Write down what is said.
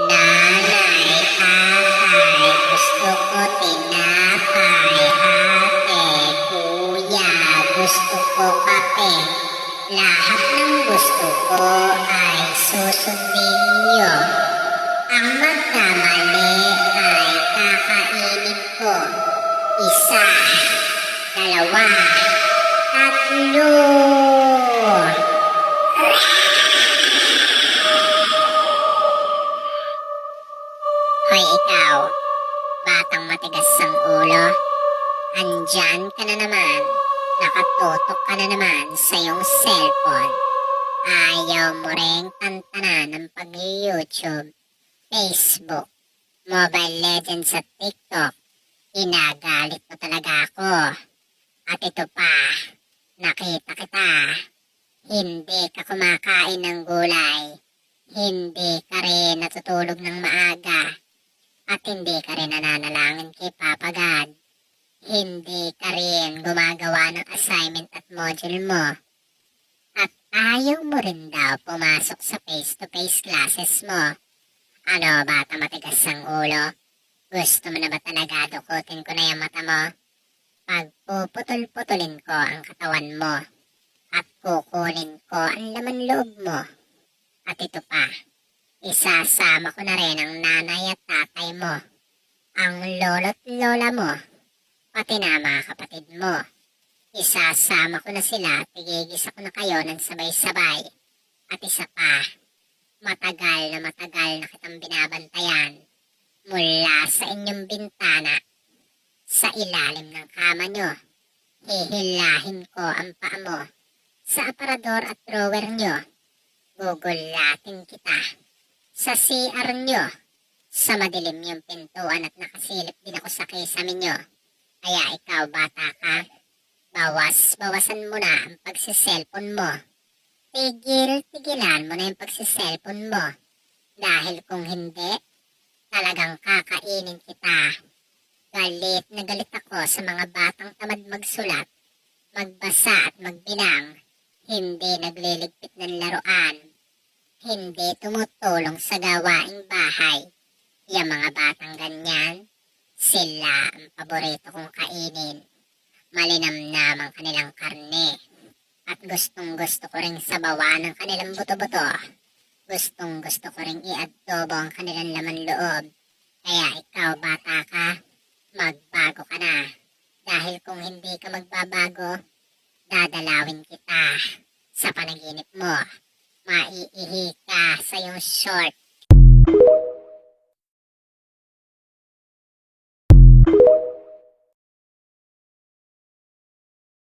Nanay, tatay, gusto ko tinapay. Ate, kuya, gusto ko kape. Lahat ng gusto ko ay susundin niyo. Ang magkamali ay kakainin ko. Isa, dalawa, tatlo. Hoy ikaw, batang matigas ang ulo. Andyan ka na naman. Nakatutok ka na naman sa iyong cellphone. Ayaw mo rin tantanan ng pag-YouTube, Facebook, Mobile Legends at TikTok. Inagalit mo talaga ako. At ito pa, nakita kita. Hindi ka kumakain ng gulay. Hindi ka rin natutulog ng maaga. At hindi ka rin nananalangin kay Papa God. Hindi ka rin gumagawa ng assignment at module mo. At ayaw mo rin daw pumasok sa face-to-face classes mo. Ano, bata matigas ang ulo? Gusto mo na ba talaga dukutin ko na yung mata mo? Pagpuputol-putulin ko ang katawan mo. At kukunin ko ang laman loob mo. At ito pa, isasama ko na rin ang nanay at tatay mo. Ang lolo't lola mo. Pati na mga kapatid mo. Isasama ko na sila at igigisa ko na kayo ng sabay-sabay. At isa pa, matagal na kitang binabantayan. Mula sa inyong bintana, sa ilalim ng kama nyo. Hihilahin ko ang paa mo sa aparador at drawer nyo. Gugulatin kita sa CR nyo. Sa madilim yung pintuan at nakasilip din ako sa kisame nyo. Kaya ikaw bata ka, bawasan mo na ang pagsiselfon mo. Tigilan mo na yung pagsiselfon mo. Dahil kung hindi, talagang kakainin kita. Galit na galit ako sa mga batang tamad magsulat, magbasa at magbinang. Hindi nagliligpit ng laruan. Hindi tumutulong sa gawaing bahay. Yung mga batang ganyan, sila ang paborito kong kainin. Malinamnam ang kanilang karne. At gustong-gusto ko rin sabawan ang kanilang buto-buto. Gustong-gusto ko rin i-adobo ang kanilang laman loob. Kaya ikaw, bata ka, magbago ka na. Dahil kung hindi ka magbabago, dadalawin kita sa panaginip mo. Maiihi ka sa iyong short